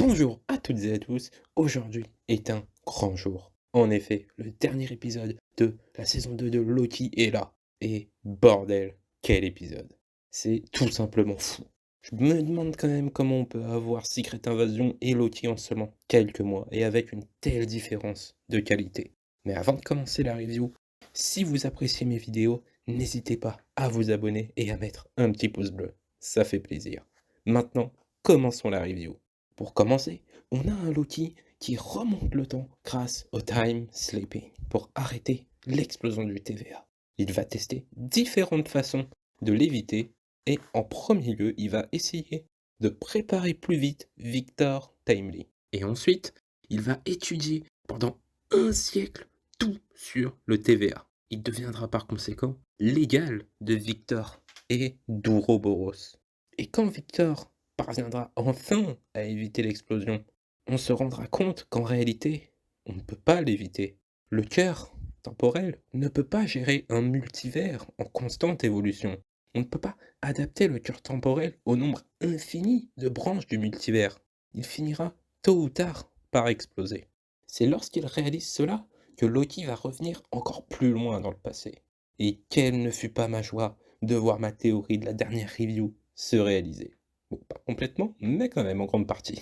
Bonjour à toutes et à tous, aujourd'hui est un grand jour. En effet, le dernier épisode de la saison 2 de Loki est là. Et bordel, quel épisode. C'est tout simplement fou. Je me demande quand même comment on peut avoir Secret Invasion et Loki en seulement quelques mois et avec une telle différence de qualité. Mais avant de commencer la review, si vous appréciez mes vidéos, n'hésitez pas à vous abonner et à mettre un petit pouce bleu. Ça fait plaisir. Maintenant, commençons la review. Pour commencer, on a un Loki qui remonte le temps grâce au time sleeping pour arrêter l'explosion du TVA. Il va tester différentes façons de l'éviter et en premier lieu, il va essayer de préparer plus vite Victor Timely. Et ensuite, il va étudier pendant un siècle tout sur le TVA. Il deviendra par conséquent l'égal de Victor et d'Ouroboros. Et quand Victor parviendra enfin à éviter l'explosion, on se rendra compte qu'en réalité, on ne peut pas l'éviter. Le cœur temporel ne peut pas gérer un multivers en constante évolution. On ne peut pas adapter le cœur temporel au nombre infini de branches du multivers. Il finira tôt ou tard par exploser. C'est lorsqu'il réalise cela que Loki va revenir encore plus loin dans le passé. Et quelle ne fut pas ma joie de voir ma théorie de la dernière review se réaliser. Bon, pas complètement, mais quand même en grande partie.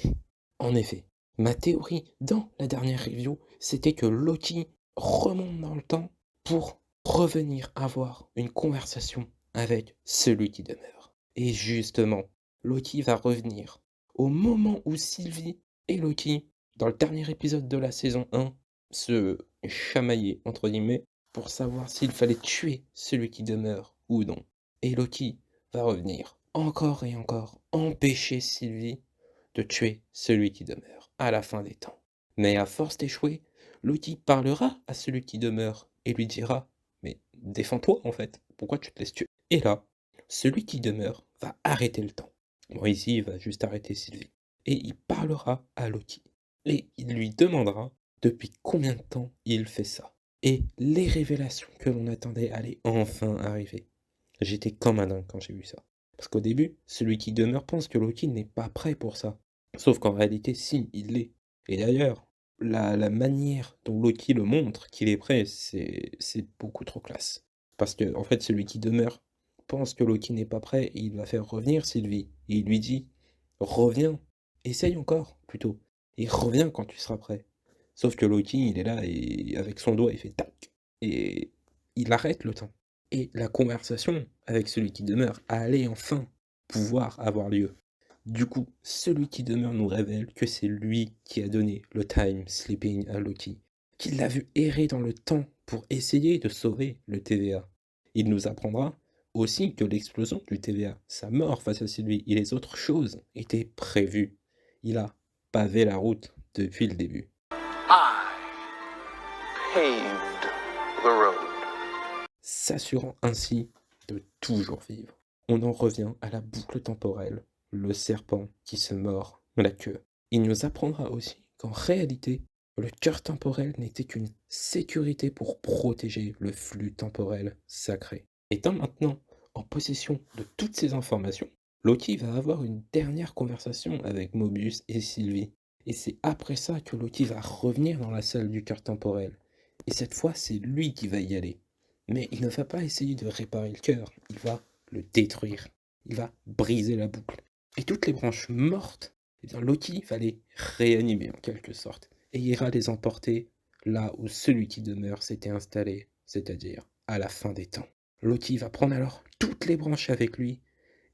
En effet, ma théorie dans la dernière review, c'était que Loki remonte dans le temps pour revenir avoir une conversation avec celui qui demeure. Et justement, Loki va revenir au moment où Sylvie et Loki, dans le dernier épisode de la saison 1, se chamaillaient, entre guillemets, pour savoir s'il fallait tuer celui qui demeure ou non. Et Loki va revenir encore et encore empêcher Sylvie de tuer celui qui demeure à la fin des temps. Mais à force d'échouer, Loki parlera à celui qui demeure et lui dira: mais défends-toi en fait, pourquoi tu te laisses tuer? Et là, celui qui demeure va arrêter le temps. Bon, ici, il va juste arrêter Sylvie. Et il parlera à Loki. Et il lui demandera depuis combien de temps il fait ça. Et les révélations que l'on attendait allaient enfin arriver. J'étais comme un dingue quand j'ai vu ça. Parce qu'au début, celui qui demeure pense que Loki n'est pas prêt pour ça. Sauf qu'en réalité, si, il l'est. Et d'ailleurs, la manière dont Loki le montre qu'il est prêt, c'est beaucoup trop classe. Parce que, en fait, celui qui demeure pense que Loki n'est pas prêt et il va faire revenir Sylvie. Et il lui dit: reviens, essaye encore, plutôt. Et reviens quand tu seras prêt. Sauf que Loki, il est là et avec son doigt, il fait tac. Et il arrête le temps. Et la conversation avec celui qui demeure allait enfin pouvoir avoir lieu. Du coup, celui qui demeure nous révèle que c'est lui qui a donné le time sleeping à Loki, qu'il l'a vu errer dans le temps pour essayer de sauver le TVA. Il nous apprendra aussi que l'explosion du TVA, sa mort face à celui et les autres choses étaient prévues. Il a pavé la route depuis le début. I paved the road. S'assurant ainsi de toujours vivre. On en revient à la boucle temporelle, le serpent qui se mord la queue. Il nous apprendra aussi qu'en réalité, le cœur temporel n'était qu'une sécurité pour protéger le flux temporel sacré. Étant maintenant en possession de toutes ces informations, Loki va avoir une dernière conversation avec Mobius et Sylvie. Et c'est après ça que Loki va revenir dans la salle du cœur temporel. Et cette fois, c'est lui qui va y aller. Mais il ne va pas essayer de réparer le cœur, il va le détruire. Il va briser la boucle. Et toutes les branches mortes, eh bien Loki va les réanimer en quelque sorte. Et ira les emporter là où celui qui demeure s'était installé, c'est-à-dire à la fin des temps. Loki va prendre alors toutes les branches avec lui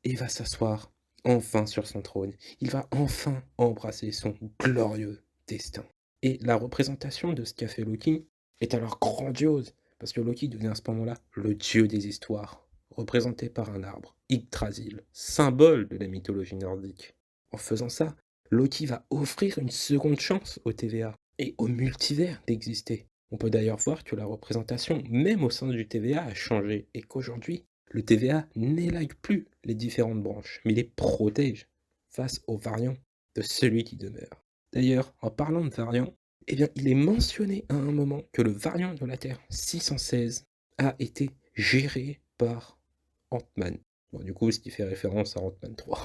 et va s'asseoir enfin sur son trône. Il va enfin embrasser son glorieux destin. Et la représentation de ce qu'a fait Loki est alors grandiose, parce que Loki devient à ce moment-là le dieu des histoires, représenté par un arbre, Yggdrasil, symbole de la mythologie nordique. En faisant ça, Loki va offrir une seconde chance au TVA et au multivers d'exister. On peut d'ailleurs voir que la représentation, même au sein du TVA, a changé et qu'aujourd'hui, le TVA n'élague plus les différentes branches, mais les protège face aux variants de celui qui demeure. D'ailleurs, en parlant de variants, eh bien, il est mentionné à un moment que le variant de la Terre 616 a été géré par Ant-Man. Bon, du coup, ce qui fait référence à Ant-Man 3.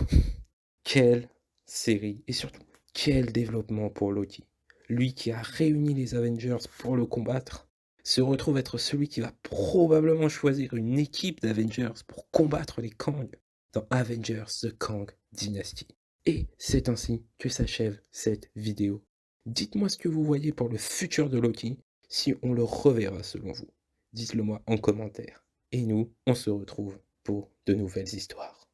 Quelle série! Et surtout, Quel développement pour Loki. Lui qui a réuni les Avengers pour le combattre, se retrouve être celui qui va probablement choisir une équipe d'Avengers pour combattre les Kang dans Avengers The Kang Dynasty. Et c'est ainsi que s'achève cette vidéo. Dites-moi ce que vous voyez pour le futur de Loki, si on le reverra selon vous. Dites-le moi en commentaire. Et nous, on se retrouve pour de nouvelles histoires.